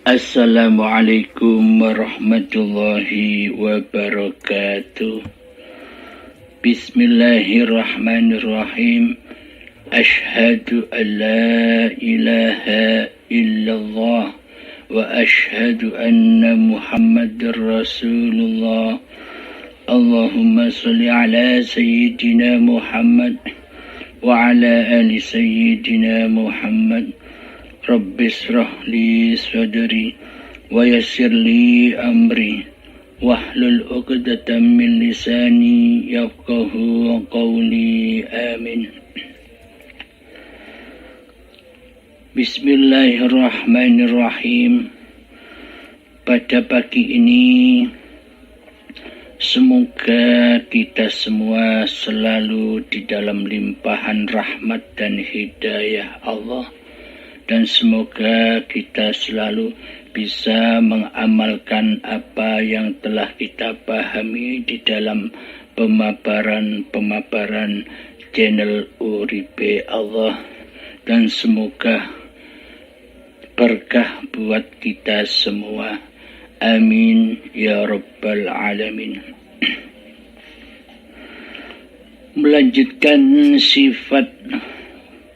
Assalamualaikum warahmatullahi wabarakatuh. Bismillahirrahmanirrahim. Ashhadu an la ilaha illallah wa ashhadu anna Muhammadar Rasulullah. Allahumma salli ala Sayyidina Muhammad wa ala ali Sayyidina Muhammad. Rabbi israh li sadri wa yassir li amri wahlul 'uqdatam min lisani yafqahu qawli. Amin. Bismillahirrahmanirrahim. Pada pagi ini semoga kita semua selalu di dalam limpahan rahmat dan hidayah Allah. Dan semoga kita selalu bisa mengamalkan apa yang telah kita pahami di dalam pemaparan channel Uripe Allah. Dan semoga berkah buat kita semua. Amin ya rabbal alamin. Melanjutkan sifat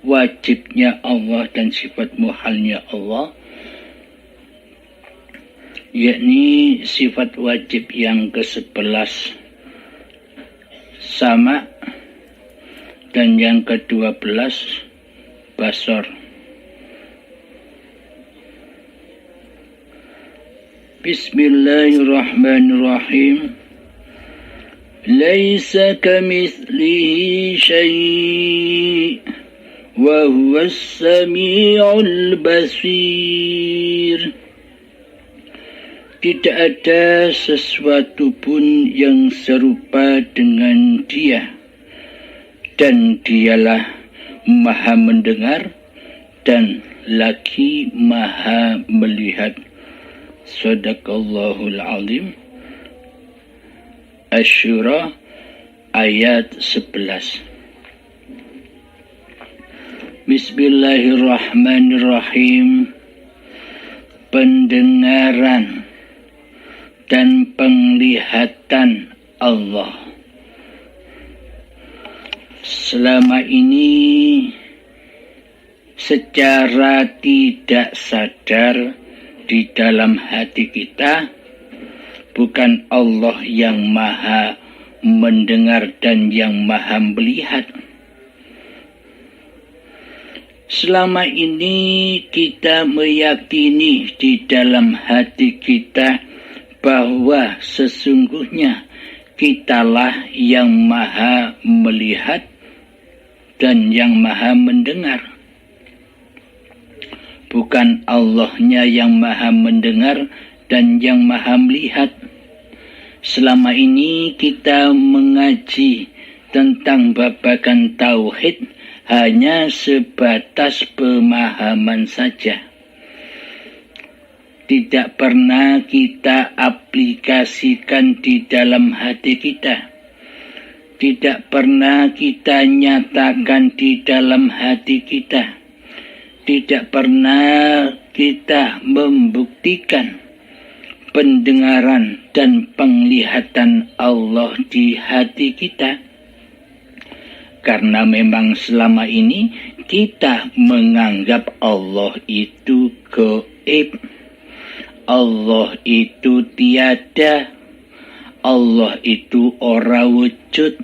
wajibnya Allah dan sifat muhalnya Allah, yakni sifat wajib yang ke-11 sama dan yang ke-12 basar. Bismillahirrahmanirrahim. Laisa kamitslihi syai' wa huwas sami'ul basir. Tidak ada sesuatu pun yang serupa dengan Dia, dan Dialah Maha mendengar dan lagi Maha melihat. Shadaqallahul azim. Asy-Syura ayat 11. Bismillahirrahmanirrahim. Pendengaran dan penglihatan Allah. Selama ini secara tidak sadar di dalam hati kita, bukan Allah yang Maha mendengar dan yang Maha melihat. Selama ini kita meyakini di dalam hati kita bahwa sesungguhnya kitalah yang Maha melihat dan yang Maha mendengar. Bukan Allahnya yang Maha mendengar dan yang Maha melihat. Selama ini kita mengaji tentang babagan tauhid hanya sebatas pemahaman saja. Tidak pernah kita aplikasikan di dalam hati kita. Tidak pernah kita nyatakan di dalam hati kita. Tidak pernah kita membuktikan pendengaran dan penglihatan Allah di hati kita. Karena memang selama ini kita menganggap Allah itu gaib, Allah itu tiada, Allah itu ora wujud,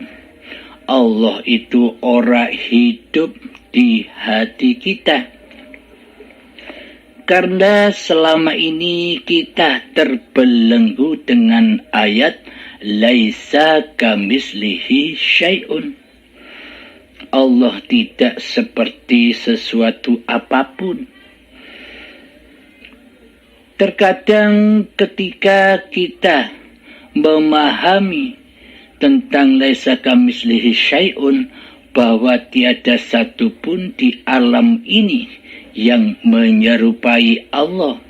Allah itu ora hidup di hati kita. Karena selama ini kita terbelenggu dengan ayat laisa kamitslihi syai'un. Allah tidak seperti sesuatu apapun. Terkadang ketika kita memahami tentang laisa kamitslihi syai'un, bahwa tiada satu pun di alam ini yang menyerupai Allah,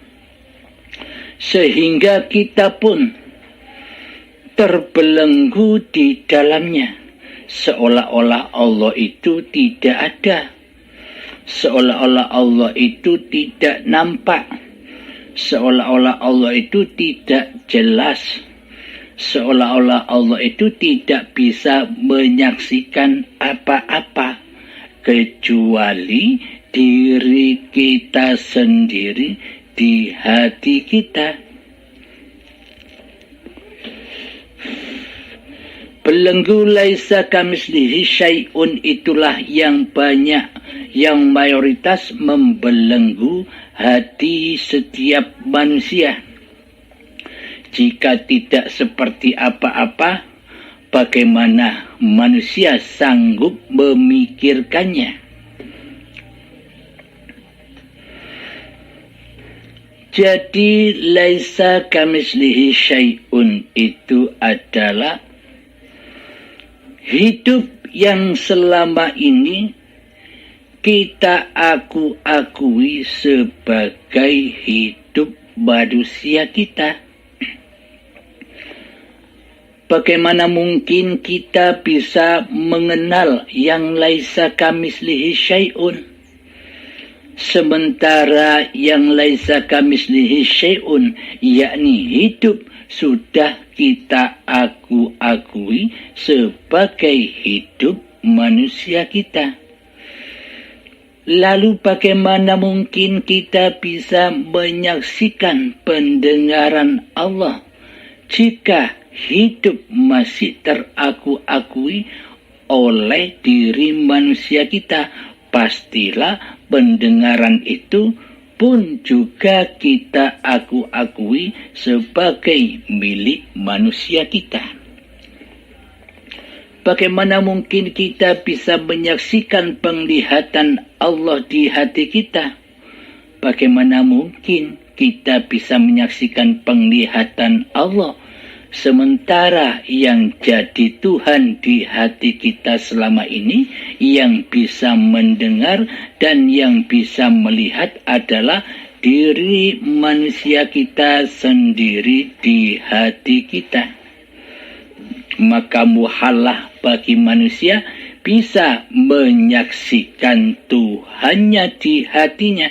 sehingga kita pun terbelenggu di dalamnya, seolah-olah Allah itu tidak ada, seolah-olah Allah itu tidak nampak, seolah-olah Allah itu tidak jelas, seolah-olah Allah itu tidak bisa menyaksikan apa-apa kecuali diri kita sendiri di hati kita. Belenggu laisa kamislihi syai'un itulah yang banyak, yang mayoritas membelenggu hati setiap manusia. Jika tidak seperti apa-apa, bagaimana manusia sanggup memikirkannya? Jadi laisa kamislihi syai'un itu adalah hidup yang selama ini kita akui sebagai hidup manusia kita. Bagaimana mungkin kita bisa mengenal yang laisa kamislihi syai'un, sementara yang laisa kamislihi syai'un, yakni hidup, sudah kita akui sebagai hidup manusia kita. Lalu bagaimana mungkin kita bisa menyaksikan pendengaran Allah jika hidup masih terakui oleh diri manusia kita? Pastilah pendengaran itu pun juga kita akui sebagai milik manusia kita. Bagaimana mungkin kita bisa menyaksikan penglihatan Allah di hati kita? Bagaimana mungkin kita bisa menyaksikan penglihatan Allah sementara yang jadi Tuhan di hati kita selama ini, yang bisa mendengar dan yang bisa melihat adalah diri manusia kita sendiri di hati kita? Maka muhalah bagi manusia bisa menyaksikan Tuhannya di hatinya,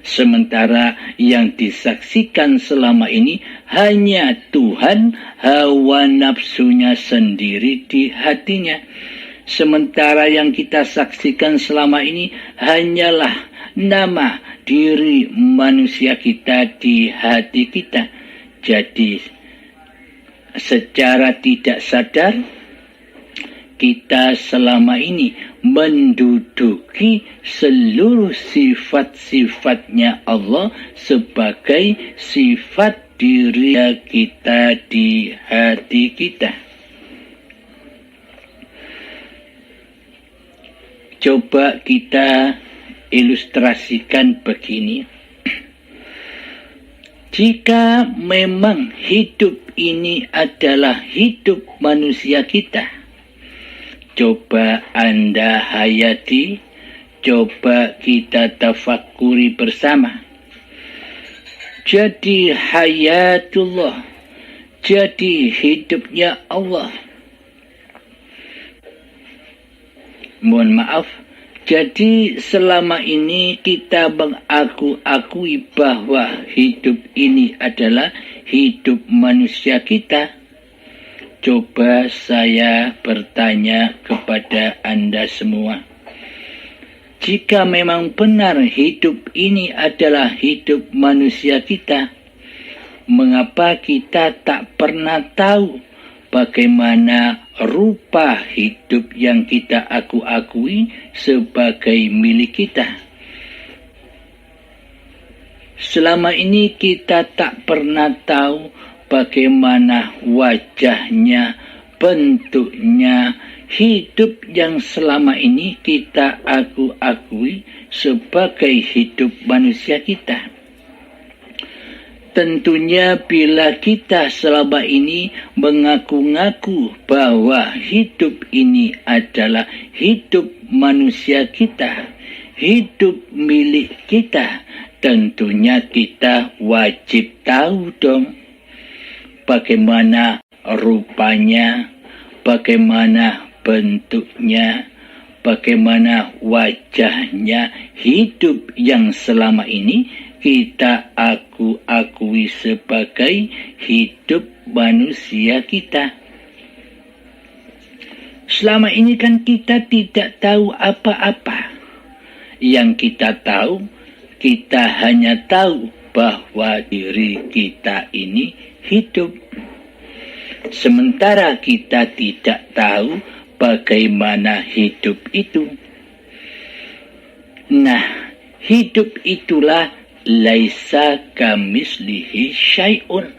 sementara yang disaksikan selama ini hanya Tuhan, hawa nafsunya sendiri di hatinya. Sementara yang kita saksikan selama ini hanyalah nama diri manusia kita di hati kita. Jadi secara tidak sadar kita selama ini menduduki seluruh sifat-sifatnya Allah sebagai sifat diri kita di hati kita. Coba kita ilustrasikan begini. Jika memang hidup ini adalah hidup manusia kita, coba Anda hayati, coba kita tafakuri bersama. Jadi hayatullah, jadi hidupnya Allah. Mohon maaf, jadi selama ini kita mengakui bahwa hidup ini adalah hidup manusia kita. Coba saya bertanya kepada Anda semua. Jika memang benar hidup ini adalah hidup manusia kita, mengapa kita tak pernah tahu bagaimana rupa hidup yang kita akui sebagai milik kita? Selama ini kita tak pernah tahu bagaimana wajahnya, bentuknya, hidup yang selama ini kita akui sebagai hidup manusia kita. Tentunya bila kita selama ini mengaku-ngaku bahwa hidup ini adalah hidup manusia kita, hidup milik kita, tentunya kita wajib tahu dong bagaimana rupanya, bagaimana bentuknya, bagaimana wajahnya hidup yang selama ini kita akui sebagai hidup manusia kita. Selama ini kan kita tidak tahu apa-apa. Yang kita tahu, kita hanya tahu bahwa diri kita ini hidup. Sementara kita tidak tahu bagaimana hidup itu. Nah, hidup itulah laisa kamislihi syai'un.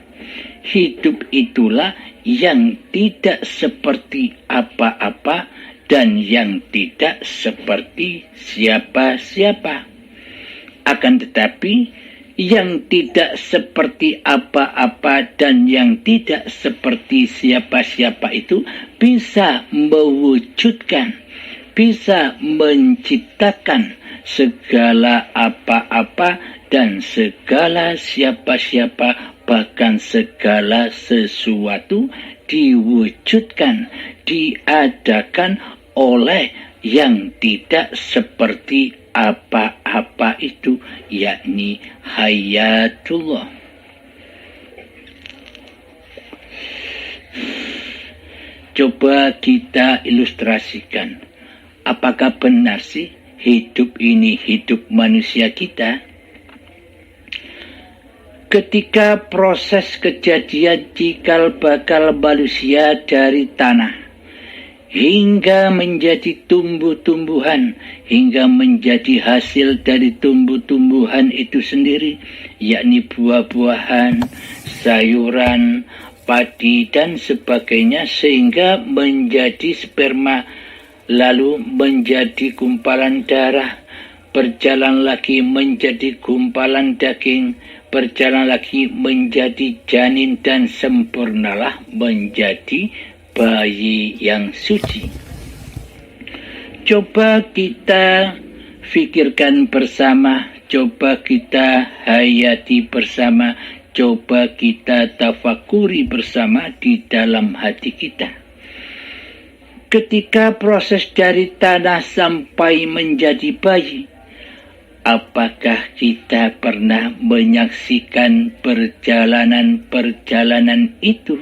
Hidup itulah yang tidak seperti apa-apa dan yang tidak seperti siapa-siapa. Akan tetapi, yang tidak seperti apa-apa dan yang tidak seperti siapa-siapa itu bisa mewujudkan, bisa menciptakan segala apa-apa dan segala siapa-siapa, bahkan segala sesuatu diwujudkan, diadakan oleh yang tidak seperti apa-apa itu, yakni hayatullah. Coba kita ilustrasikan, apakah benar sih hidup ini hidup manusia kita? Ketika proses kejadian cikal bakal manusia dari tanah hingga menjadi tumbuh-tumbuhan, hingga menjadi hasil dari tumbuh-tumbuhan itu sendiri, yakni buah-buahan, sayuran, padi dan sebagainya, sehingga menjadi sperma, lalu menjadi gumpalan darah, berjalan lagi menjadi gumpalan daging, berjalan lagi menjadi janin, dan sempurnalah menjadi bayi yang suci. Coba kita fikirkan bersama, coba kita hayati bersama, coba kita tafakuri bersama di dalam hati kita. Ketika proses dari tanah sampai menjadi bayi, apakah kita pernah menyaksikan perjalanan-perjalanan itu?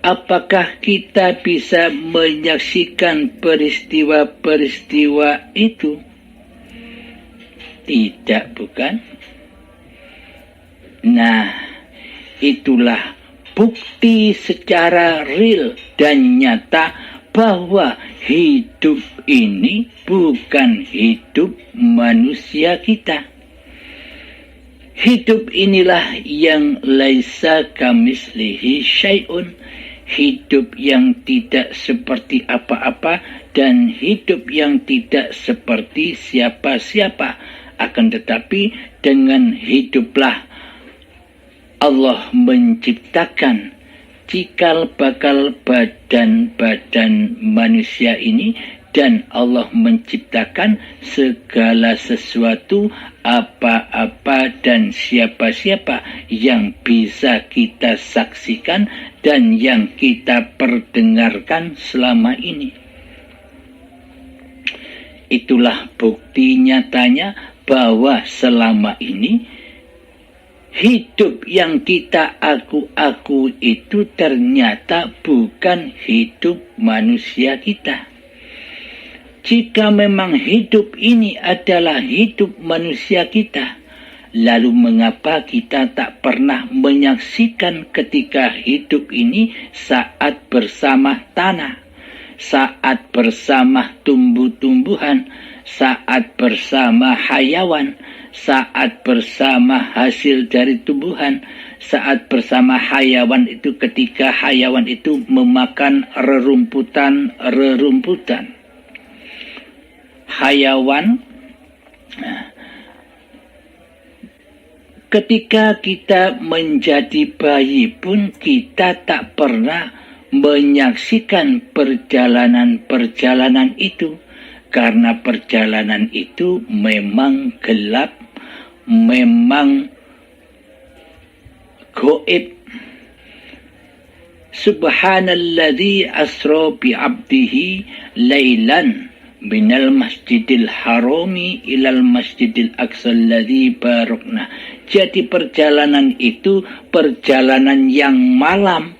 Apakah kita bisa menyaksikan peristiwa-peristiwa itu? Tidak, bukan? Nah, itulah bukti secara real dan nyata bahwa hidup ini bukan hidup manusia kita. Hidup inilah yang laisa kamislihi syai'un, hidup yang tidak seperti apa-apa dan hidup yang tidak seperti siapa-siapa. Akan tetapi dengan hiduplah Allah menciptakan cikal bakal badan-badan manusia ini, dan Allah menciptakan segala sesuatu, apa-apa dan siapa-siapa yang bisa kita saksikan dan yang kita perdengarkan selama ini. Itulah bukti nyatanya bahwa selama ini hidup yang kita aku itu ternyata bukan hidup manusia kita. Jika memang hidup ini adalah hidup manusia kita, lalu mengapa kita tak pernah menyaksikan ketika hidup ini saat bersama tanah, saat bersama tumbuh-tumbuhan, saat bersama hayawan, saat bersama hasil dari tumbuhan, saat bersama hayawan itu ketika hayawan itu memakan rerumputan. Hayawan, ketika kita menjadi bayi pun kita tak pernah menyaksikan perjalanan-perjalanan itu, karena perjalanan itu memang gelap, memang gaib. Subhanalladzi asra bi'abdihi lailan minal masjidil harami ilal masjidil aqsal ladzi barakna. Jadi perjalanan itu perjalanan yang malam,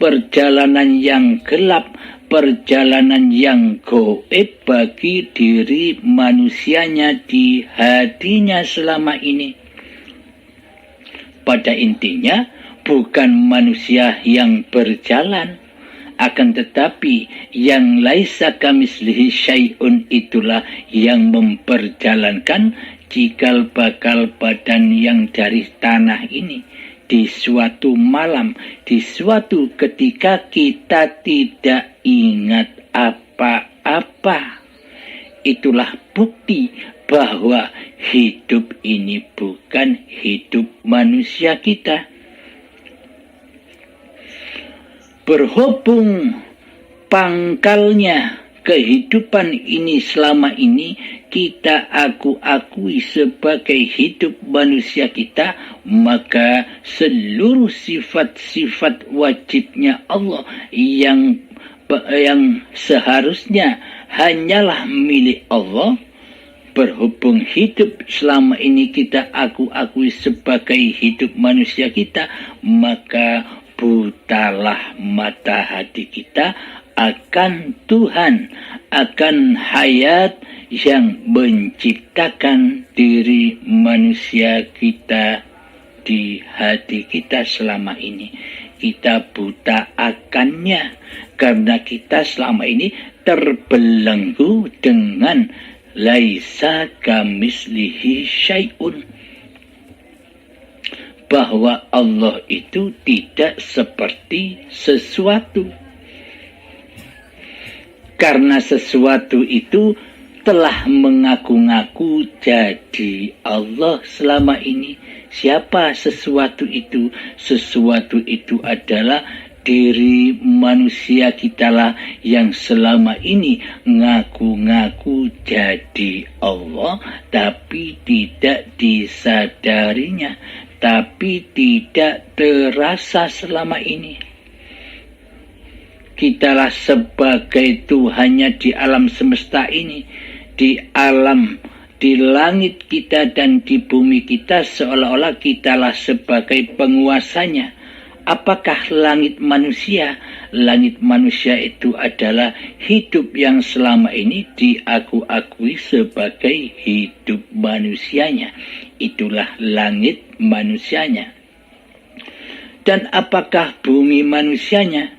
perjalanan yang gelap, perjalanan yang gaib bagi diri manusianya di hatinya selama ini. Pada intinya bukan manusia yang berjalan, akan tetapi yang laisa kamislihi syai'un itulah yang memperjalankan cikal bakal badan yang dari tanah ini. Di suatu malam, di suatu ketika kita tidak ingat apa-apa. Itulah bukti bahwa hidup ini bukan hidup manusia kita. Berhubung pangkalnya kehidupan ini selama ini kita akui sebagai hidup manusia kita, maka seluruh sifat-sifat wajibnya Allah yang seharusnya hanyalah milik Allah. Berhubung hidup selama ini kita akui sebagai hidup manusia kita, maka butalah mata hati kita akan Tuhan, akan hayat yang menciptakan diri manusia kita di hati kita selama ini. Kita buta akannya karena kita selama ini terbelenggu dengan laisa kamislihi syai'un, bahwa Allah itu tidak seperti sesuatu. Karena sesuatu itu telah mengaku-ngaku jadi Allah selama ini. Siapa sesuatu itu? Sesuatu itu adalah diri manusia kitalah yang selama ini ngaku-ngaku jadi Allah, tapi tidak disadarinya, tapi tidak terasa selama ini. Kitalah sebagai Tuhannya di alam semesta ini, di alam, di langit kita dan di bumi kita, seolah-olah kitalah sebagai penguasanya. Apakah langit manusia? Langit manusia itu adalah hidup yang selama ini diakui sebagai hidup manusianya. Itulah langit manusianya. Dan apakah bumi manusianya?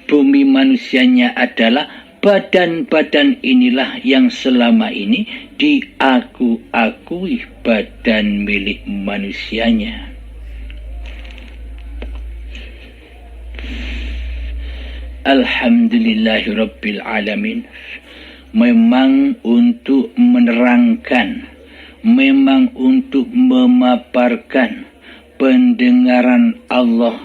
Bumi manusianya adalah badan-badan inilah yang selama ini diakui badan milik manusianya. Alhamdulillahirabbil alamin. Memang untuk menerangkan, memang untuk memaparkan pendengaran Allah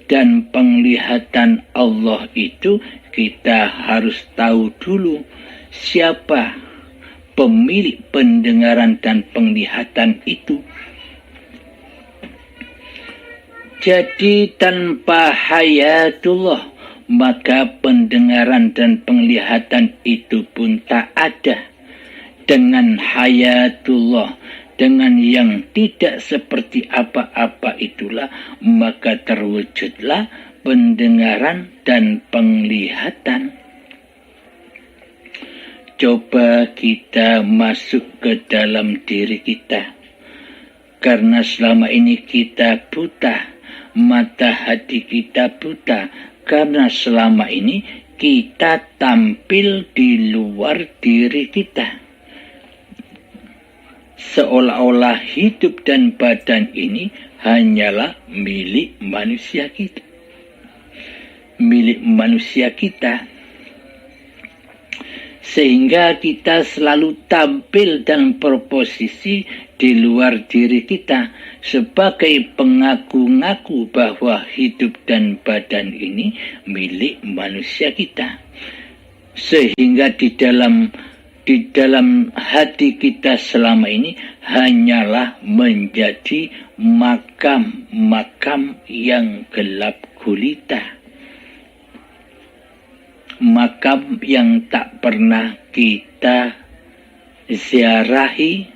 dan penglihatan Allah itu, kita harus tahu dulu siapa pemilik pendengaran dan penglihatan itu. Jadi tanpa hayatullah, maka pendengaran dan penglihatan itu pun tak ada. Dengan hayatullah, dengan yang tidak seperti apa-apa itulah, maka terwujudlah pendengaran dan penglihatan. Coba kita masuk ke dalam diri kita. Karena selama ini kita buta, mata hati kita buta. Karena selama ini kita tampil di luar diri kita. Seolah-olah hidup dan badan ini hanyalah milik manusia kita. Milik manusia kita. Sehingga kita selalu tampil dan berposisi di luar diri kita sebagai pengaku-ngaku bahwa hidup dan badan ini milik manusia kita. Sehingga di dalam hati kita selama ini hanyalah menjadi makam-makam yang gelap gulita. makam yang tak pernah kita ziarahi,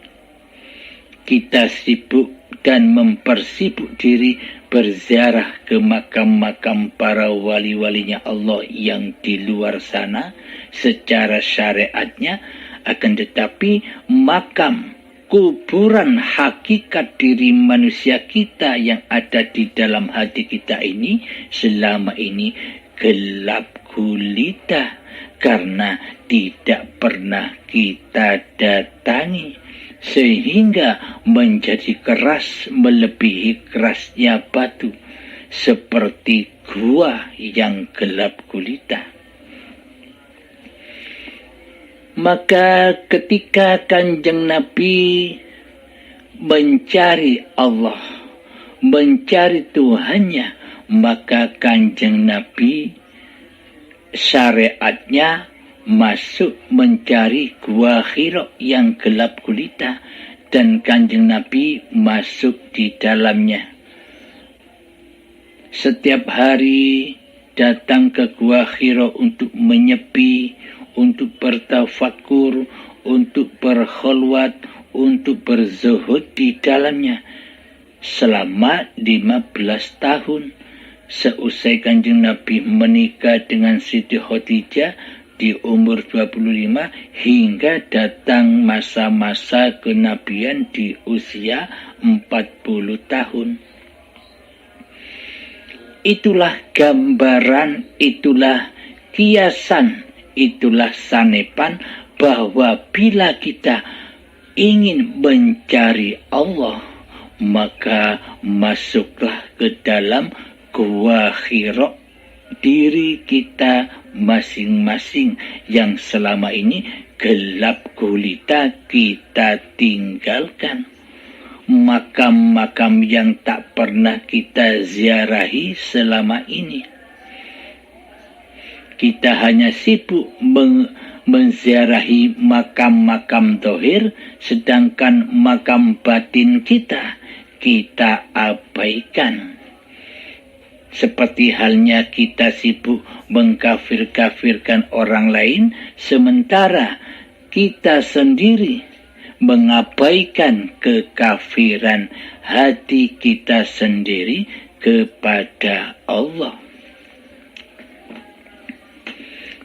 kita sibuk dan mempersibuk diri berziarah ke makam-makam para wali-walinya Allah yang di luar sana secara syariatnya, akan tetapi makam kuburan hakikat diri manusia kita yang ada di dalam hati kita ini selama ini gelap gulita karena tidak pernah kita datangi, sehingga menjadi keras melebihi kerasnya batu, seperti gua yang gelap gulita. Maka ketika Kanjeng Nabi mencari Allah, mencari Tuhannya, maka Kanjeng Nabi syariatnya masuk mencari gua Hira yang gelap gulita, dan Kanjeng Nabi masuk di dalamnya. Setiap hari datang ke gua Hira untuk menyepi, untuk bertafakur, untuk berkhulwat, untuk berzuhud di dalamnya selama 15 tahun. Seusai Kanjeng Nabi menikah dengan Siti Khadijah di umur 25 hingga datang masa-masa kenabian di usia 40 tahun. Itulah gambaran, itulah kiasan, itulah sanepan bahwa bila kita ingin mencari Allah, maka masuklah ke dalam gua Hira diri kita masing-masing yang selama ini gelap gulita kita tinggalkan. Makam-makam yang tak pernah kita ziarahi selama ini. Kita hanya sibuk menziarahi makam-makam dohir, sedangkan makam batin kita abaikan. Seperti halnya kita sibuk mengkafir-kafirkan orang lain, sementara kita sendiri mengabaikan kekafiran hati kita sendiri kepada Allah.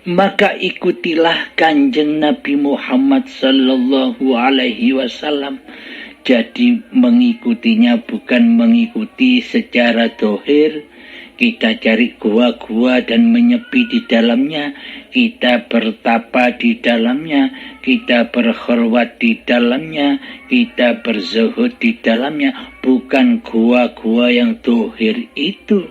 Maka ikutilah Kanjeng Nabi Muhammad sallallahu alaihi wasallam. Jadi mengikutinya bukan mengikuti secara dohir. Kita cari gua-gua dan menyepi di dalamnya, kita bertapa di dalamnya, kita berkhulwat di dalamnya, kita berzuhud di dalamnya, bukan gua-gua yang dohir itu.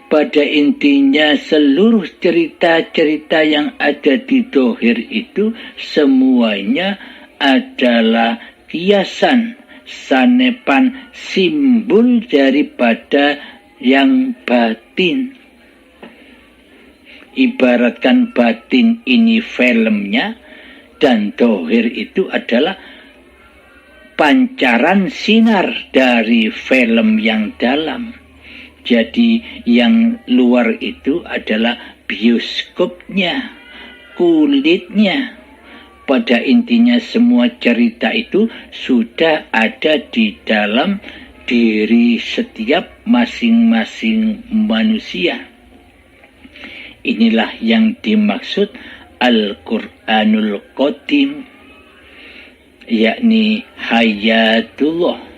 Pada intinya seluruh cerita-cerita yang ada di dohir itu semuanya adalah kiasan, sanepan, simbol daripada yang batin. Ibaratkan batin ini filmnya dan dohir itu adalah pancaran sinar dari film yang dalam. Jadi yang luar itu adalah bioskopnya, kulitnya. Pada intinya semua cerita itu sudah ada di dalam diri setiap masing-masing manusia. Inilah yang dimaksud Al-Quranul Qadim, yakni hayatullah.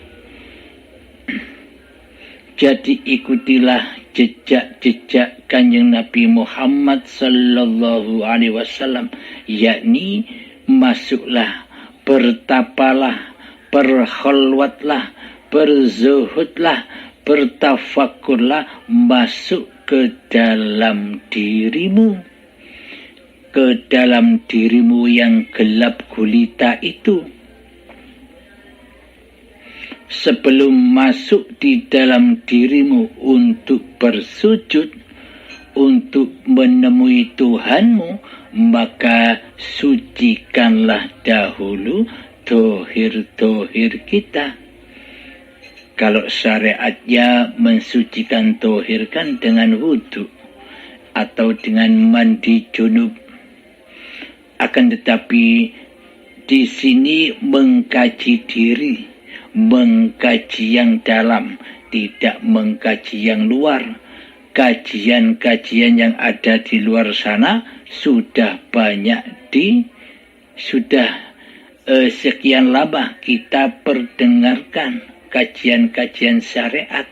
Jadi ikutilah jejak-jejak Kanjeng Nabi Muhammad sallallahu alaihi wasallam, yakni masuklah, bertapalah, berkhulwatlah, berzuhudlah, bertafakurlah, masuk ke dalam dirimu, ke dalam dirimu yang gelap gulita itu. Sebelum masuk di dalam dirimu untuk bersujud, untuk menemui Tuhanmu, maka sucikanlah dahulu dohir-dohir kita. Kalau syariatnya mensucikan dohir kan dengan wudhu. atau dengan mandi junub. Akan tetapi di sini mengkaji diri, mengkaji yang dalam, tidak mengkaji yang luar. Kajian-kajian yang ada di luar sana sudah banyak sekian lama kita perdengarkan kajian-kajian syariat.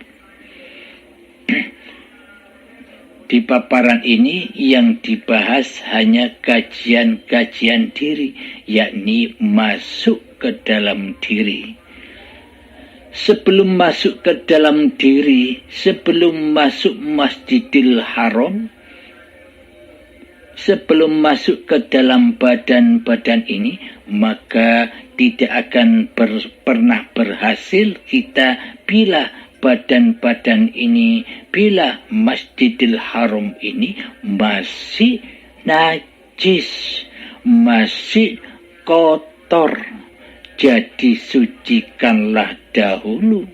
Di paparan ini yang dibahas hanya kajian-kajian diri, yakni masuk ke dalam diri. Sebelum masuk ke dalam diri, sebelum masuk Masjidil Haram, sebelum masuk ke dalam badan-badan ini, maka tidak akan pernah berhasil kita bila badan-badan ini, bila Masjidil Haram ini masih najis, masih kotor. Jadi sucikanlah dahulu.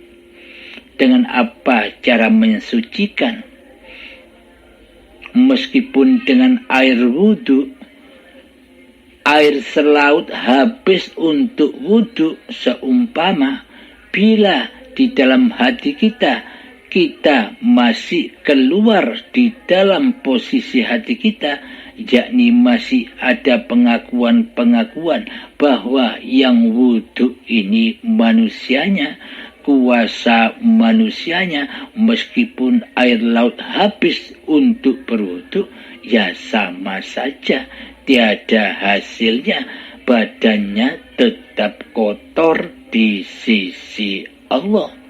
Dengan apa cara mensucikan? Meskipun dengan air wudhu, air selaut habis untuk wudhu, seumpama bila di dalam hati kita masih keluar di dalam posisi hati kita, yakni masih ada pengakuan-pengakuan bahwa yang wudhu ini manusianya, kuasa manusianya, meskipun air laut habis untuk berwudhu, ya sama saja, tiada hasilnya, badannya tetap kotor di sisi Allah.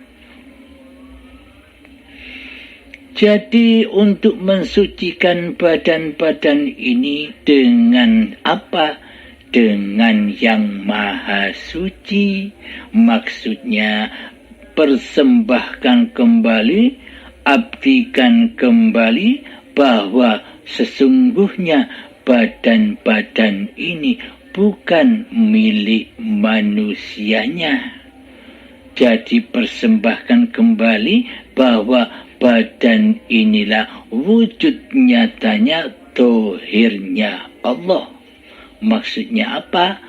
Jadi untuk mensucikan badan-badan ini dengan apa? Dengan yang maha suci. Maksudnya persembahkan kembali, abdikan kembali bahwa sesungguhnya badan-badan ini bukan milik manusianya. Jadi persembahkan kembali bahwa badan inilah wujud nyatanya, dohirnya Allah. Maksudnya apa?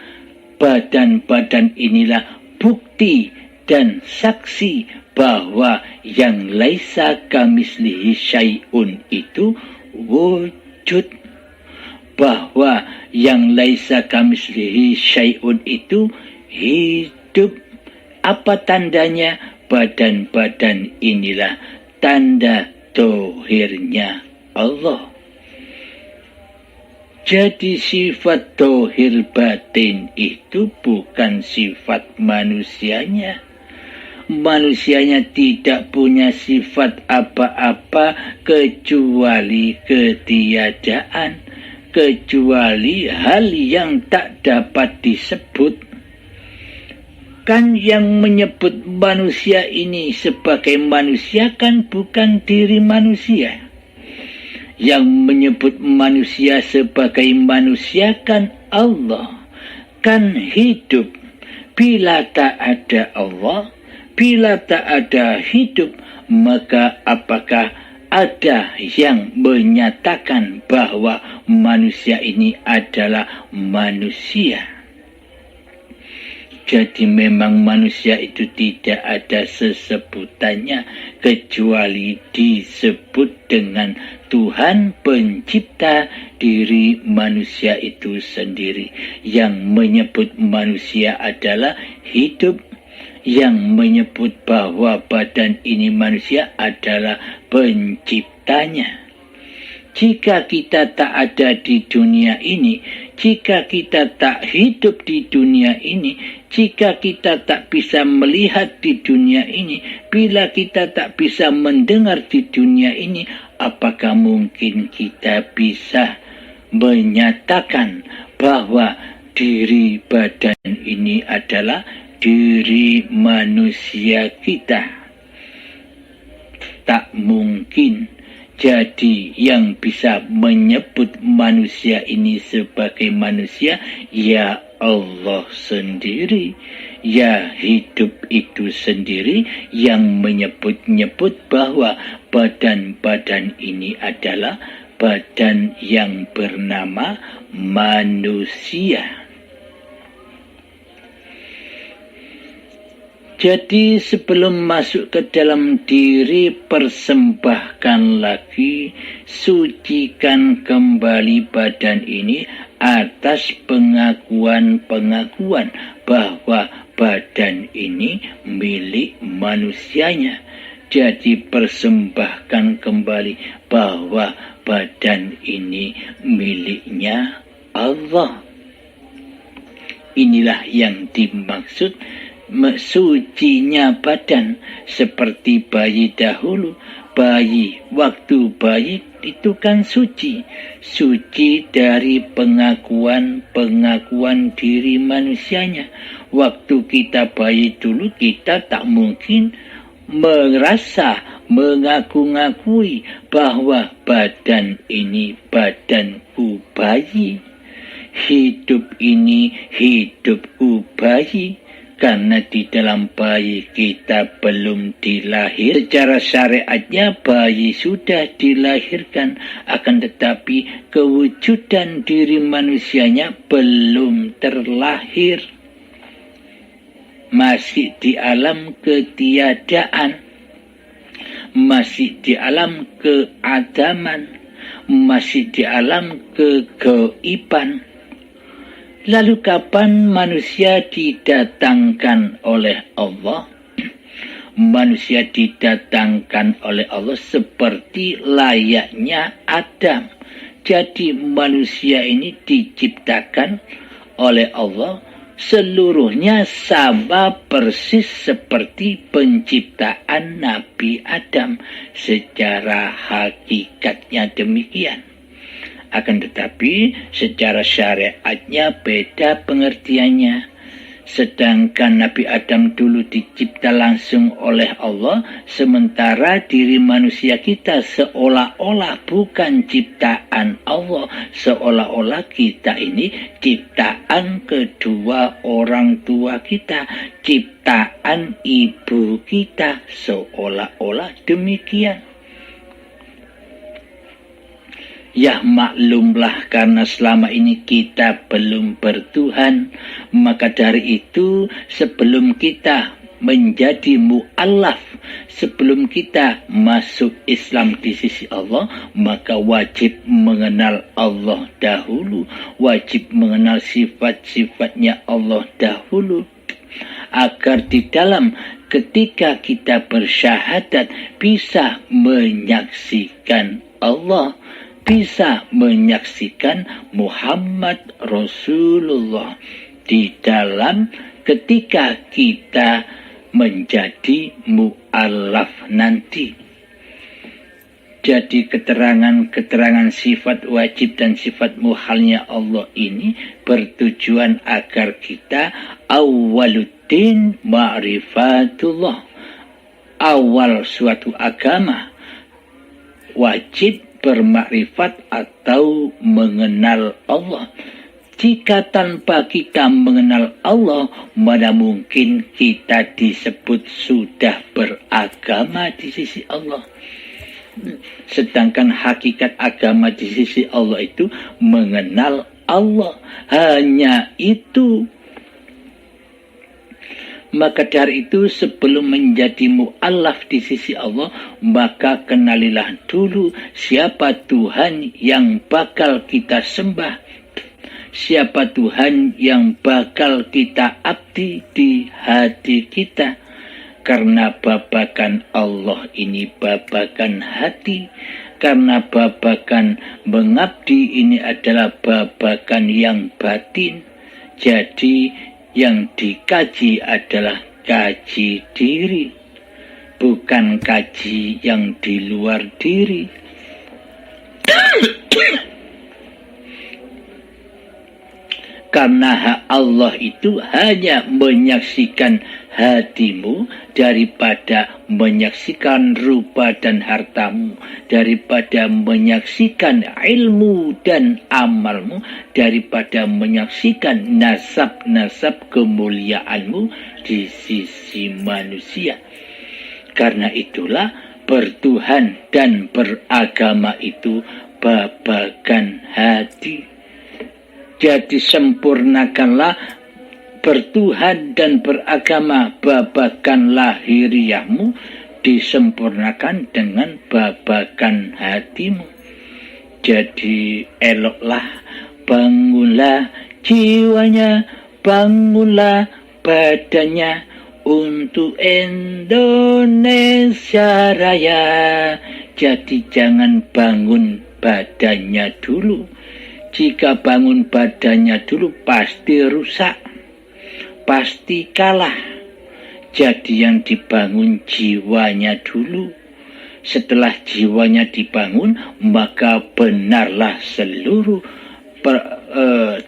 Badan-badan inilah bukti dan saksi bahwa yang laisa kamislihi syai'un itu wujud. Bahwa yang laisa kamislihi syai'un itu hidup. Apa tandanya? Badan-badan inilah tanda dohirnya Allah. Jadi sifat dohir batin itu bukan sifat manusianya. Manusianya tidak punya sifat apa-apa kecuali ketiadaan, kecuali hal yang tak dapat disebut. Kan yang menyebut manusia ini sebagai manusia kan bukan diri manusia. Yang menyebut manusia sebagai manusia kan Allah, kan hidup. Bila tak ada Allah, bila tak ada hidup, maka apakah ada yang menyatakan bahwa manusia ini adalah manusia? Jadi memang manusia itu tidak ada sesebutannya kecuali disebut dengan Tuhan pencipta diri manusia itu sendiri. Yang menyebut manusia adalah hidup. Yang menyebut bahwa badan ini manusia adalah penciptanya. Jika kita tak ada di dunia ini, jika kita tak hidup di dunia ini, jika kita tak bisa melihat di dunia ini, bila kita tak bisa mendengar di dunia ini, apakah mungkin kita bisa menyatakan bahwa diri badan ini adalah diri manusia kita? Tak mungkin. Jadi yang bisa menyebut manusia ini sebagai manusia, ya Allah sendiri, ya hidup itu sendiri yang menyebut-nyebut bahwa badan-badan ini adalah badan yang bernama manusia. Jadi sebelum masuk ke dalam diri, persembahkan lagi, sucikan kembali badan ini atas pengakuan-pengakuan bahwa badan ini milik manusianya. Jadi persembahkan kembali bahwa badan ini miliknya Allah. Inilah yang dimaksud sucinya badan, seperti bayi dahulu. Waktu bayi itu kan suci dari pengakuan diri manusianya. Waktu kita bayi dulu, kita tak mungkin mengaku-ngakui bahwa badan ini badanku bayi, hidup ini hidupku bayi. Karena di dalam bayi kita belum dilahir. Secara syariatnya bayi sudah dilahirkan, akan tetapi kewujudan diri manusianya belum terlahir. Masih di alam ketiadaan, masih di alam keadaman, masih di alam kegaiban. Lalu kapan manusia didatangkan oleh Allah? Manusia didatangkan oleh Allah seperti layaknya Adam. Jadi manusia ini diciptakan oleh Allah seluruhnya sama persis seperti penciptaan Nabi Adam. Secara hakikatnya demikian. Akan tetapi secara syariatnya beda pengertiannya. Sedangkan Nabi Adam dulu dicipta langsung oleh Allah, sementara diri manusia kita seolah-olah bukan ciptaan Allah, seolah-olah kita ini ciptaan kedua orang tua kita, ciptaan ibu kita, seolah-olah demikian. Ya maklumlah, karena selama ini kita belum bertuhan, maka dari itu sebelum kita menjadi mu'allaf, sebelum kita masuk Islam di sisi Allah, maka wajib mengenal Allah dahulu, wajib mengenal sifat-sifatnya Allah dahulu, agar di dalam ketika kita bersyahadat bisa menyaksikan Allah, bisa menyaksikan Muhammad Rasulullah di dalam ketika kita menjadi mu'allaf nanti. Jadi keterangan-keterangan sifat wajib dan sifat muhalnya Allah ini bertujuan agar kita awwaluddin ma'rifatullah. Awal suatu agama wajib bermakrifat atau mengenal Allah. Jika tanpa kita mengenal Allah, mana mungkin kita disebut sudah beragama di sisi Allah. Sedangkan hakikat agama di sisi Allah itu mengenal Allah. Hanya itu. Maka dari itu sebelum menjadi mu'allaf di sisi Allah, maka kenalilah dulu siapa Tuhan yang bakal kita sembah, siapa Tuhan yang bakal kita abdi di hati kita. Karena babakan Allah ini babakan hati, karena babakan mengabdi ini adalah babakan yang batin. Jadi yang dikaji adalah kaji diri, bukan kaji yang di luar diri. Karena hak Allah itu hanya menyaksikan hatimu daripada menyaksikan rupa dan hartamu, daripada menyaksikan ilmu dan amalmu, daripada menyaksikan nasab-nasab kemuliaanmu di sisi manusia. Karena itulah bertuhan dan beragama itu babagan hati. Jadi sempurnakanlah bertuhan dan beragama babagan lahiriahmu, disempurnakan dengan babagan hatimu. Jadi eloklah, bangunlah jiwanya, bangunlah badannya untuk Indonesia Raya. Jadi jangan bangun badannya dulu. Jika bangun badannya dulu pasti rusak, pasti kalah. Jadi yang dibangun jiwanya dulu. Setelah jiwanya dibangun, maka benarlah seluruh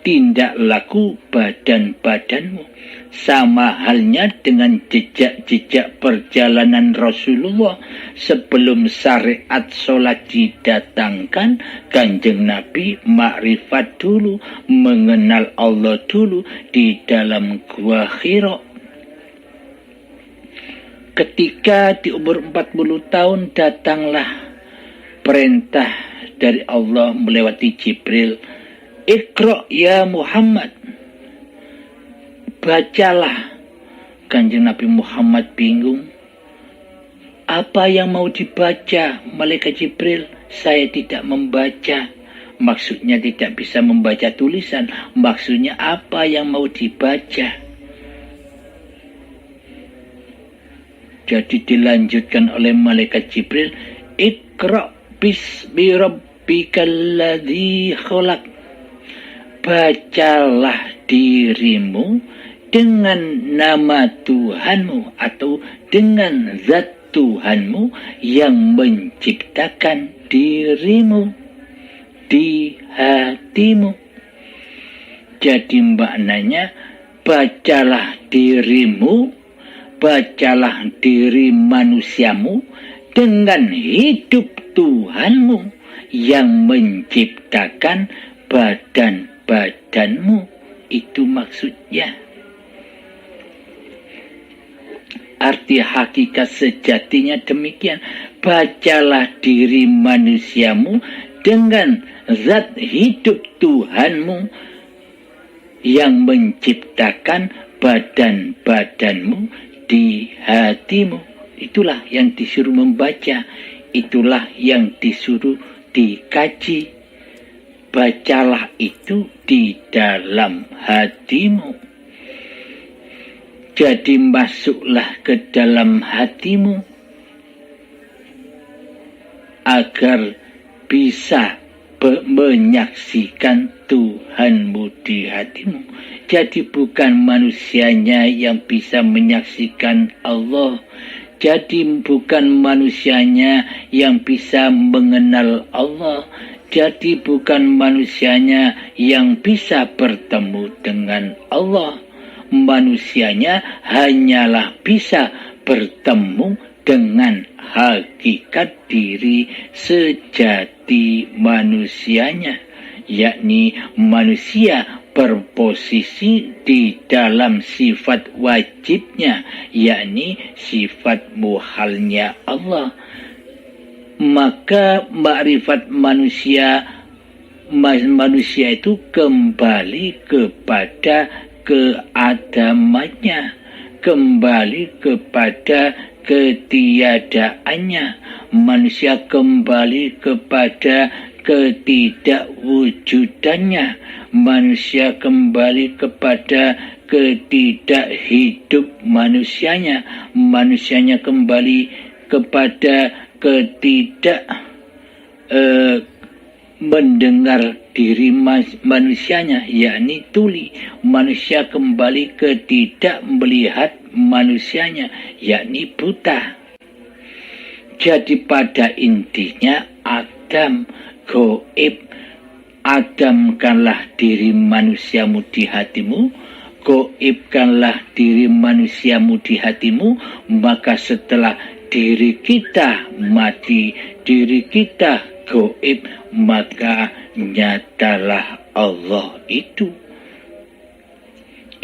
tindak laku badan-badanmu. Sama halnya dengan jejak-jejak perjalanan Rasulullah. Sebelum syariat sholat didatangkan, Kanjeng Nabi makrifat dulu, mengenal Allah dulu di dalam gua Hira. Ketika di umur 40 tahun datanglah perintah dari Allah melewati Jibril, Iqra ya Muhammad, bacalah. Kanjeng Nabi Muhammad bingung, apa yang mau dibaca? Malaikat Jibril, saya tidak membaca. Maksudnya tidak bisa membaca tulisan. Maksudnya apa yang mau dibaca? Jadi dilanjutkan oleh malaikat Jibril, Iqra bismi rabbikal ladzi khalaq. Bacalah dirimu dengan nama Tuhanmu atau dengan zat Tuhanmu yang menciptakan dirimu di hatimu. Jadi maknanya bacalah dirimu, bacalah diri manusiamu dengan hidup Tuhanmu yang menciptakan badan-badanmu. Itu maksudnya. Arti hakikat sejatinya demikian. Bacalah diri manusiamu dengan zat hidup Tuhanmu yang menciptakan badan-badanmu di hatimu. Itulah yang disuruh membaca. Itulah yang disuruh dikaji. Bacalah itu di dalam hatimu. Jadi masuklah ke dalam hatimu agar bisa menyaksikan Tuhanmu di hatimu. Jadi bukan manusianya yang bisa menyaksikan Allah. Jadi bukan manusianya yang bisa mengenal Allah. Jadi bukan manusianya yang bisa bertemu dengan Allah. Manusianya hanyalah bisa bertemu dengan hakikat diri sejati manusianya, yakni manusia berposisi di dalam sifat wajibnya, yakni sifat muhalnya Allah. Maka makrifat manusia itu kembali kepada keadamannya, kembali kepada ketiadaannya. Manusia kembali kepada ketidakwujudannya. Manusia kembali kepada ketidakhidup manusianya. Manusianya kembali kepada mendengar diri manusianya, yakni tuli. Manusia kembali ke tidak melihat manusianya, yakni buta. Jadi pada intinya Adam goib. Adamkanlah diri manusiamu di hatimu, goibkanlah diri manusiamu di hatimu. Maka setelah diri kita mati, diri kita goib, maka nyatalah Allah itu.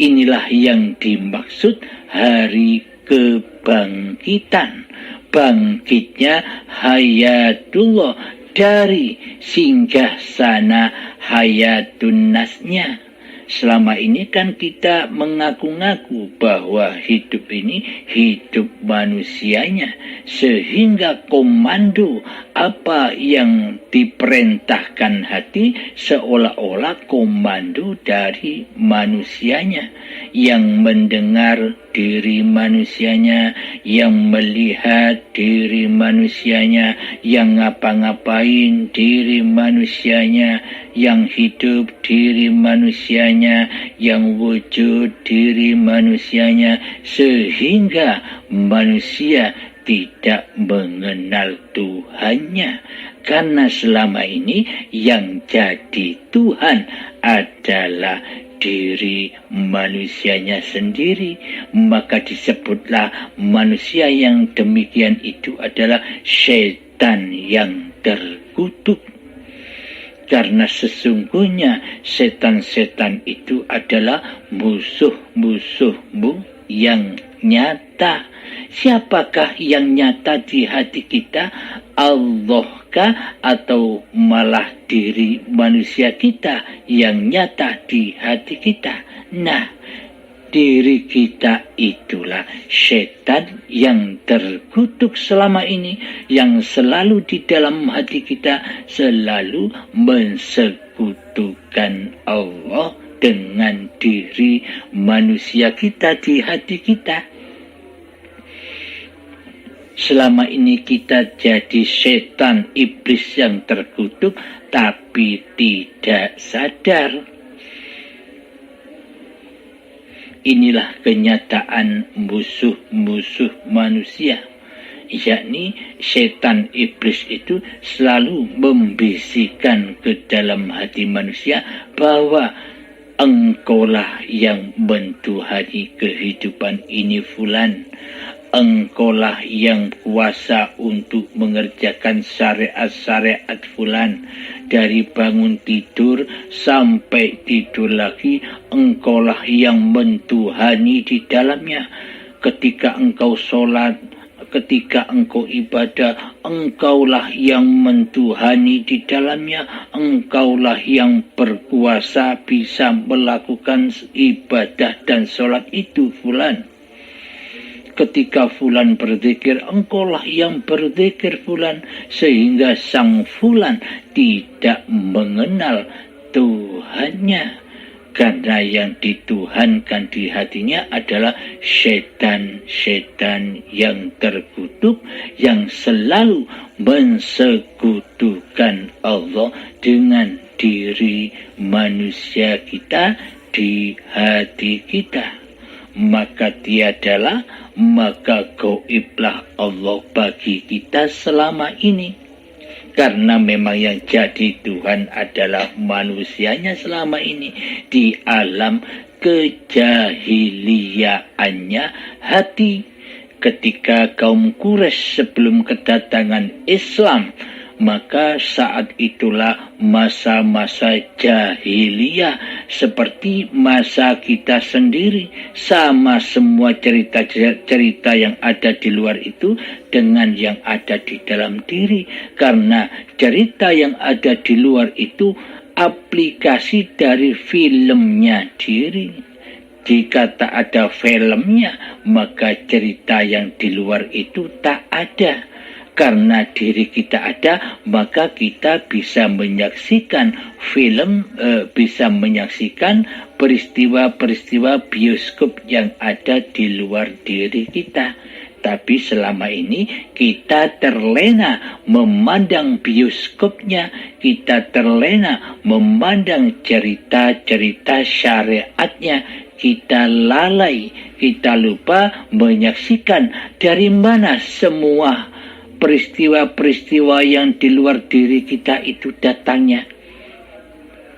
Inilah yang dimaksud hari kebangkitan. Bangkitnya hayatullah, dari singgah sana hayatun nasnya. Selama ini kan kita mengaku-ngaku bahwa hidup ini hidup manusianya, sehingga komando apa yang diperintahkan hati seolah-olah komando dari manusianya, yang mendengar diri manusianya, yang melihat diri manusianya, yang ngapa-ngapain diri manusianya, yang hidup diri manusianya, yang wujud diri manusianya, sehingga manusia tidak mengenal Tuhannya. Karena selama ini yang jadi Tuhan adalah diri manusianya sendiri, maka disebutlah manusia yang demikian itu adalah setan yang terkutuk. Karena sesungguhnya setan-setan itu adalah musuh-musuhmu yang nyata. Siapakah yang nyata di hati kita? Allahkah atau malah diri manusia kita yang nyata di hati kita? Nah, diri kita itulah setan yang terkutuk selama ini, yang selalu di dalam hati kita selalu mensekutukan Allah dengan diri manusia kita di hati kita. Selama ini kita jadi setan iblis yang terkutuk, tapi tidak sadar. Inilah kenyataan musuh-musuh manusia, yakni setan iblis itu selalu membisikkan ke dalam hati manusia bahwa engkaulah yang mentuhani kehidupan ini fulan. Engkaulah yang kuasa untuk mengerjakan syariat-syariat fulan. Dari bangun tidur sampai tidur lagi, engkaulah yang mentuhani di dalamnya. Ketika engkau sholat, ketika engkau ibadah, engkaulah yang mentuhani di dalamnya. Engkaulah yang berkuasa bisa melakukan ibadah dan sholat itu fulan. Ketika fulan berzikir, engkaulah yang berzikir fulan, sehingga sang fulan tidak mengenal Tuhannya. Karena yang dituhankan di hatinya adalah setan-setan yang terkutuk, yang selalu mensekutukan Allah dengan diri manusia kita di hati kita. Maka tiadalah, maka gaiblah Allah bagi kita selama ini. Karena memang yang jadi Tuhan adalah manusianya selama ini. Di alam kejahiliaannya hati. Ketika kaum Quraisy sebelum kedatangan Islam, maka saat itulah masa-masa jahiliyah, seperti masa kita sendiri. Sama semua cerita-cerita yang ada di luar itu dengan yang ada di dalam diri. Karena cerita yang ada di luar itu aplikasi dari filmnya diri. Jika tak ada filmnya, maka cerita yang di luar itu tak ada. Karena diri kita ada, maka kita bisa menyaksikan film, bisa menyaksikan peristiwa-peristiwa bioskop yang ada di luar diri kita. Tapi selama ini kita terlena memandang bioskopnya, kita terlena memandang cerita-cerita syariatnya, kita lalai, kita lupa menyaksikan dari mana semua peristiwa-peristiwa yang di luar diri kita itu datangnya.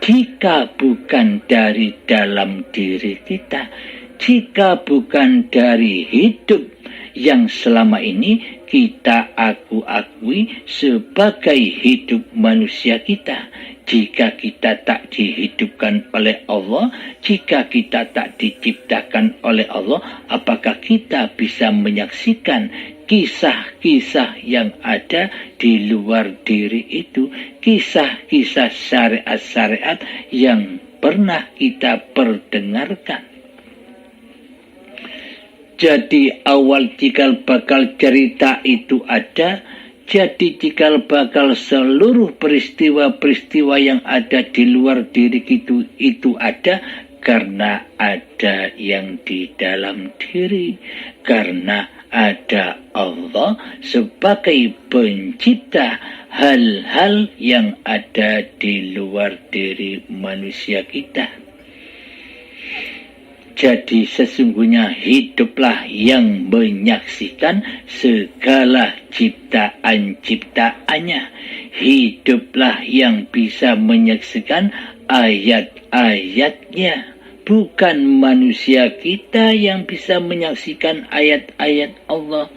Jika bukan dari dalam diri kita, jika bukan dari hidup yang selama ini kita akui sebagai hidup manusia kita, Jika kita tak dihidupkan oleh Allah, jika kita tak diciptakan oleh Allah, apakah kita bisa menyaksikan kisah-kisah yang ada di luar diri itu, kisah-kisah syariat-syariat yang pernah kita perdengarkan? Jadi awal cikal bakal cerita itu ada, jadi cikal bakal seluruh peristiwa-peristiwa yang ada di luar diri itu ada karena ada yang di dalam diri, karena ada Allah sebagai pencipta hal-hal yang ada di luar diri manusia kita. Jadi sesungguhnya hiduplah yang menyaksikan segala ciptaan-ciptaannya. Hiduplah yang bisa menyaksikan ayat-ayatnya. Bukan manusia kita yang bisa menyaksikan ayat-ayat Allah.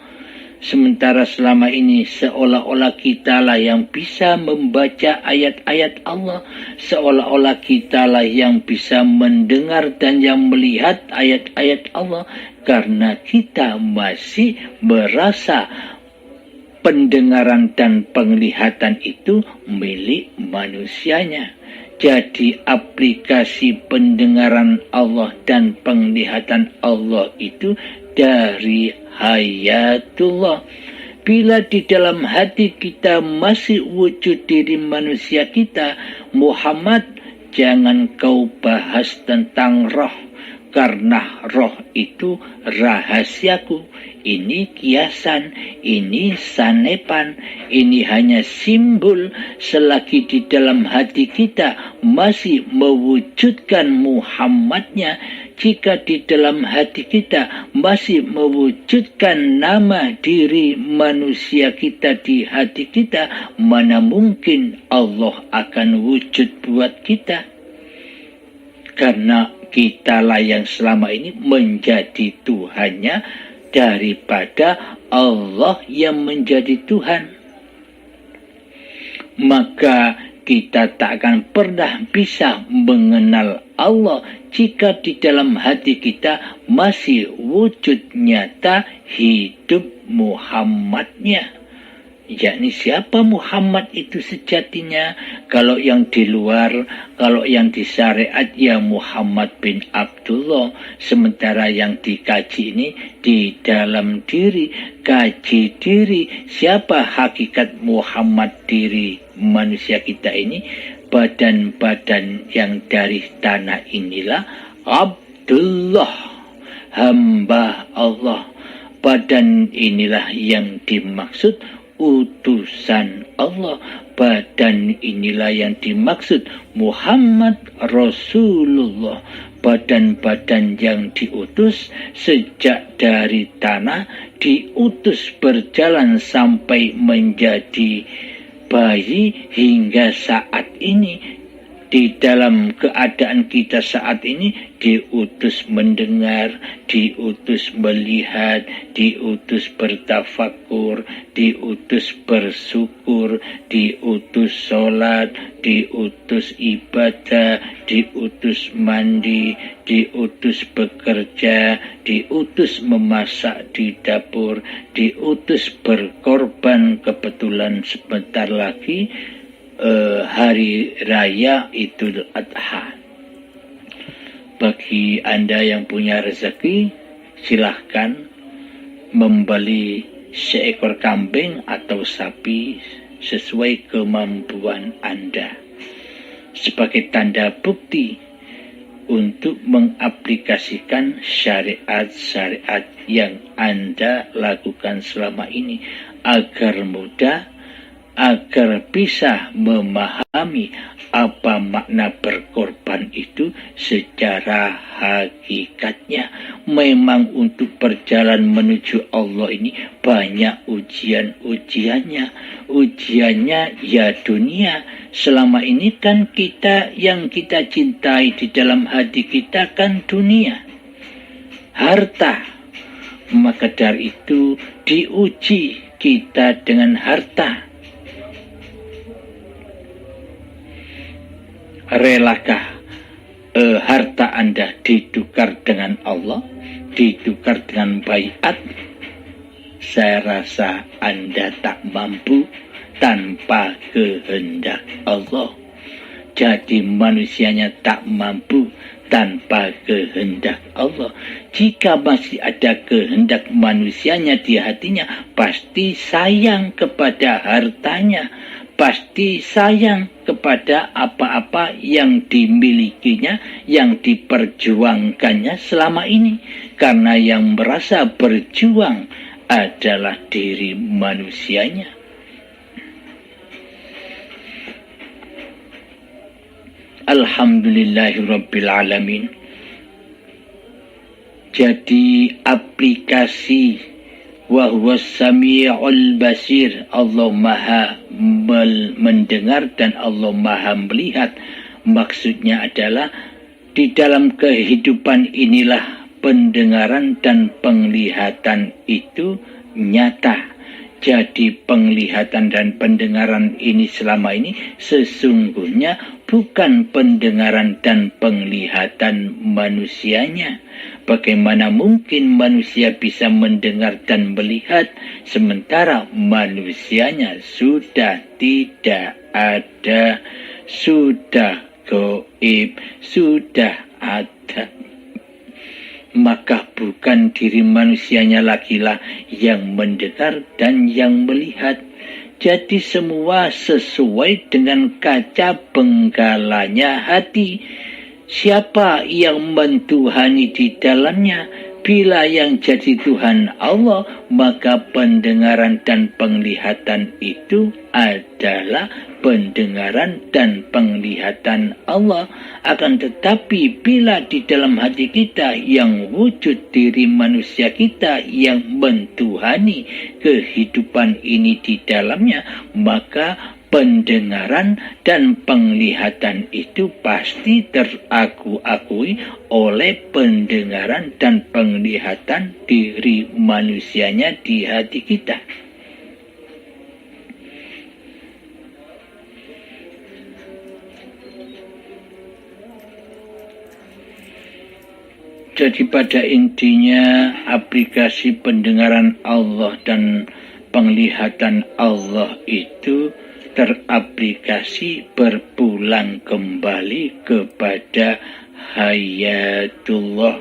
Sementara selama ini seolah-olah kitalah yang bisa membaca ayat-ayat Allah. Seolah-olah kitalah yang bisa mendengar dan yang melihat ayat-ayat Allah. Karena kita masih merasa pendengaran dan penglihatan itu milik manusianya. Jadi aplikasi pendengaran Allah dan penglihatan Allah itu dari hayatullah. Bila di dalam hati kita masih wujud diri manusia kita, Muhammad, jangan kau bahas tentang roh, karena roh itu rahasiaku. Ini kiasan, ini sanepan, ini hanya simbol. Selagi di dalam hati kita masih mewujudkan Muhammadnya, jika di dalam hati kita masih mewujudkan nama diri manusia kita di hati kita, mana mungkin Allah akan wujud buat kita? Karena kitalah yang selama ini menjadi Tuhannya daripada Allah yang menjadi Tuhan. Maka kita tak akan pernah bisa mengenal Allah jika di dalam hati kita masih wujud nyata hidup Muhammadnya. Yakni siapa Muhammad itu sejatinya? Kalau yang di luar, kalau yang di syariat ya Muhammad bin Abdullah. Sementara yang dikaji ini di dalam diri, kaji diri. Siapa hakikat Muhammad diri manusia kita ini? Badan-badan yang dari tanah inilah Abdullah, hamba Allah. Badan inilah yang dimaksud utusan Allah. Badan inilah yang dimaksud Muhammad Rasulullah. Badan-badan yang diutus sejak dari tanah, diutus berjalan sampai menjadi bayi hingga saat ini. Di dalam keadaan kita saat ini, diutus mendengar, diutus melihat, diutus bertafakur, diutus bersyukur, diutus sholat, diutus ibadah, diutus mandi, diutus bekerja, diutus memasak di dapur, diutus berkorban. Kebetulan sebentar lagi hari raya Idul Adha. Bagi Anda yang punya rezeki, silahkan membeli seekor kambing atau sapi sesuai kemampuan Anda sebagai tanda bukti untuk mengaplikasikan syariat-syariat yang Anda lakukan selama ini agar mudah, agar bisa memahami apa makna berkorban itu secara hakikatnya. Memang untuk berjalan menuju Allah ini banyak ujian-ujiannya. Ujiannya ya dunia. Selama ini kan kita yang kita cintai di dalam hati kita kan dunia, harta. Maka dari itu diuji kita dengan harta. relakah harta Anda ditukar dengan Allah, ditukar dengan baiat? Saya rasa Anda tak mampu tanpa kehendak Allah. Jadi manusianya tak mampu tanpa kehendak Allah. Jika masih ada kehendak manusianya di hatinya, pasti sayang kepada hartanya, pasti sayang kepada apa-apa yang dimilikinya, yang diperjuangkannya selama ini. Karena yang merasa berjuang adalah diri manusianya. Alhamdulillahirabbil alamin. Jadi aplikasi wa huwas samiul basir, Allah Maha mendengar dan Allah Maha melihat. Maksudnya adalah di dalam kehidupan inilah pendengaran dan penglihatan itu nyata. Jadi penglihatan dan pendengaran ini selama ini sesungguhnya bukan pendengaran dan penglihatan manusianya. Bagaimana mungkin manusia bisa mendengar dan melihat sementara manusianya sudah tidak ada, sudah gaib, sudah ada? Maka bukan diri manusianya lagi lah yang mendengar dan yang melihat. Jadi semua sesuai dengan kaca benggalanya hati. Siapa yang mentuhani di dalamnya? Bila yang jadi Tuhan Allah, maka pendengaran dan penglihatan itu adalah pendengaran dan penglihatan Allah. Akan tetapi bila di dalam hati kita yang wujud diri manusia kita yang mentuhani kehidupan ini di dalamnya, maka pendengaran dan penglihatan itu pasti teraku-akui oleh pendengaran dan penglihatan diri manusianya di hati kita. Jadi pada intinya aplikasi pendengaran Allah dan penglihatan Allah itu teraplikasi berpulang kembali kepada hayatullah,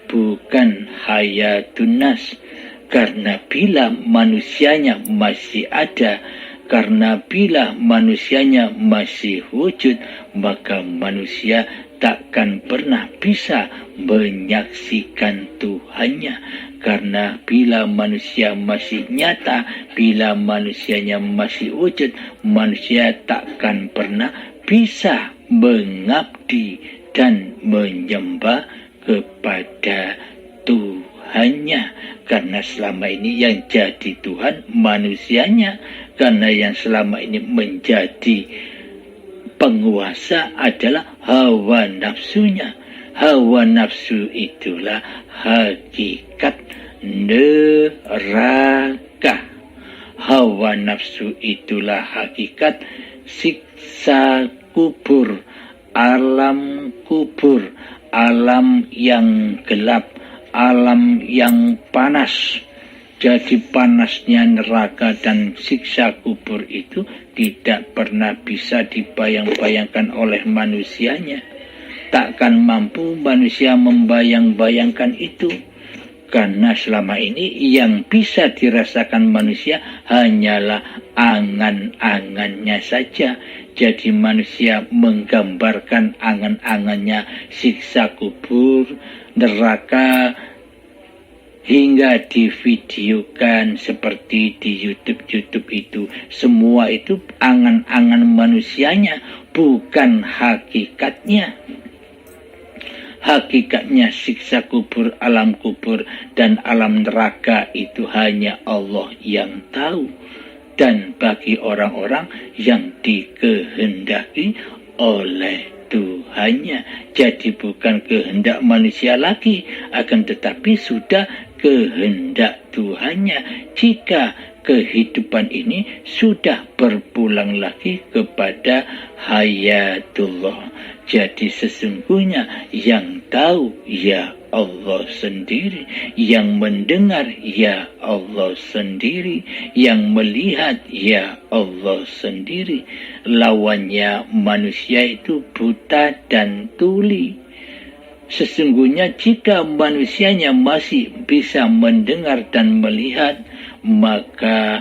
bukan hayatun nas. Karena bila manusianya masih ada, karena bila manusianya masih wujud, maka manusia takkan pernah bisa menyaksikan Tuhannya. Karena bila manusia masih nyata, bila manusianya masih wujud, manusia takkan pernah bisa mengabdi dan menyembah kepada Tuhannya. Karena selama ini yang jadi Tuhan manusianya. Karena yang selama ini menjadi penguasa adalah hawa nafsunya. Hawa nafsu itulah hakikat neraka. Hawa nafsu itulah hakikat siksa kubur, alam kubur, alam yang gelap, alam yang panas. Jadi panasnya neraka dan siksa kubur itu tidak pernah bisa dibayang-bayangkan oleh manusianya. Takkan mampu manusia membayang-bayangkan itu. Karena selama ini yang bisa dirasakan manusia hanyalah angan-angannya saja. Jadi manusia menggambarkan angan-angannya siksa kubur, neraka, hingga divideokan seperti di YouTube itu. Semua itu angan-angan manusianya, bukan hakikatnya. Hakikatnya siksa kubur, alam kubur, dan alam neraka itu hanya Allah yang tahu. Dan bagi orang-orang yang dikehendaki oleh Tuhannya. Jadi bukan kehendak manusia lagi, akan tetapi sudah kehendak Tuhannya jika kehidupan ini sudah berpulang lagi kepada hayatullah. Jadi sesungguhnya yang tahu ya Allah sendiri, yang mendengar ya Allah sendiri, yang melihat ya Allah sendiri. Lawannya manusia itu buta dan tuli. Sesungguhnya jika manusianya masih bisa mendengar dan melihat, maka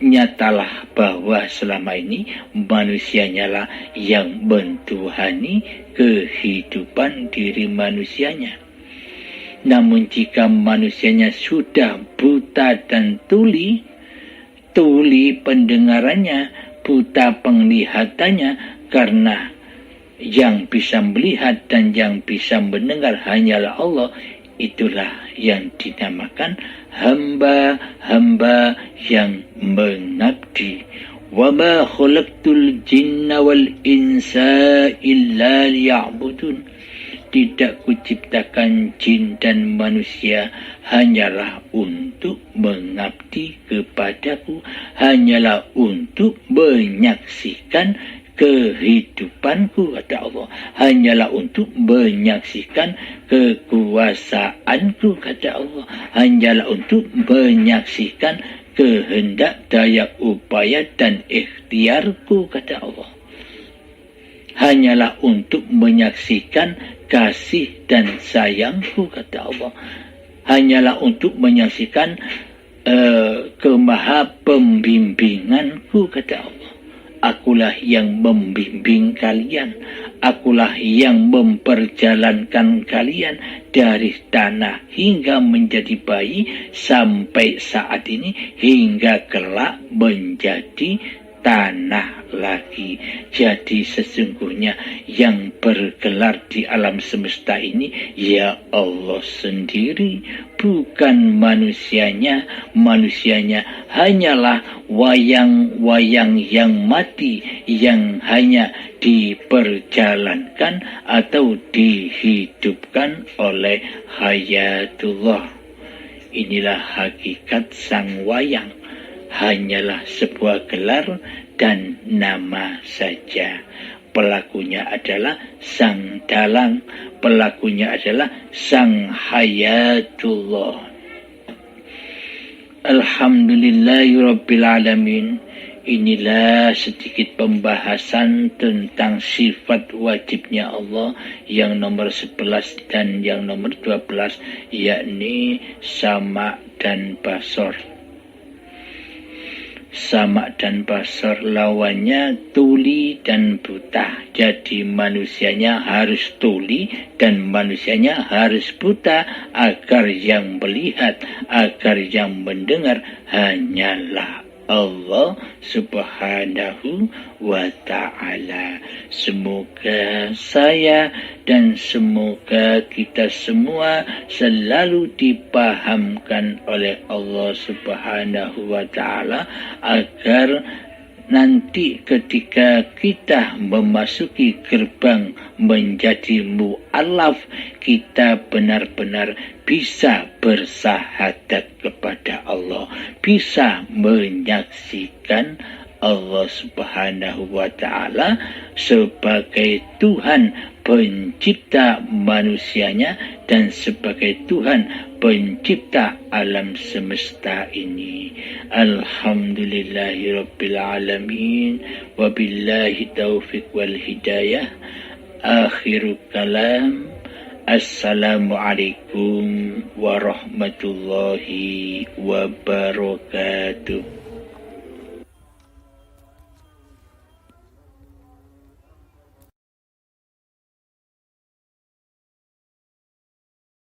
nyatalah bahwa selama ini manusianya lah yang mentuhani kehidupan diri manusianya. Namun jika manusianya sudah buta dan tuli pendengarannya, buta penglihatannya, karena yang bisa melihat dan yang bisa mendengar hanyalah Allah, itulah yang dinamakan hamba-hamba yang mengabdi. Wa ma khalaqtul jinna wal insa illa liya'budun. Tidak kuciptakan jin dan manusia hanyalah untuk mengabdi kepadaku, hanyalah untuk menyaksikan kehidupanku, kata Allah, hanyalah untuk menyaksikan kekuasaanku, kata Allah, hanyalah untuk menyaksikan kehendak, daya upaya dan ikhtiarku, kata Allah, hanyalah untuk menyaksikan kasih dan sayangku, kata Allah, hanyalah untuk menyaksikan kemaha pembimbinganku, kata Allah. Akulah yang membimbing kalian, akulah yang memperjalankan kalian dari tanah hingga menjadi bayi sampai saat ini hingga kelak menjadi tanah lagi. Jadi sesungguhnya yang bergelar di alam semesta ini ya Allah sendiri, bukan manusianya. Manusianya hanyalah wayang-wayang yang mati yang hanya diperjalankan atau dihidupkan oleh hayatullah. Inilah hakikat sang wayang, hanyalah sebuah gelar dan nama saja. Pelakunya adalah sang dalang, pelakunya adalah sang hayatullah. Alhamdulillahirabbil alamin. Inilah sedikit pembahasan tentang sifat wajibnya Allah yang nomor 11 dan yang nomor 12, yakni sama dan basor. Sama dan basor lawannya tuli dan buta. Jadi manusianya harus tuli dan manusianya harus buta agar yang melihat, agar yang mendengar hanyalah Allah subhanahu wa ta'ala. Semoga saya dan semoga kita semua selalu dipahamkan oleh Allah subhanahu wa ta'ala agar nanti ketika kita memasuki gerbang menjadi mu'alaf, kita benar-benar bisa bersahadat kepada Allah, bisa menyaksikan Allah subhanahu wa ta'ala sebagai Tuhan pencipta manusianya dan sebagai Tuhan pencipta alam semesta ini. Alhamdulillahirabbil alamin, wabillahi taufiq wal hidayah. Akhirul kalam, assalamualaikum warahmatullahi wabarakatuh.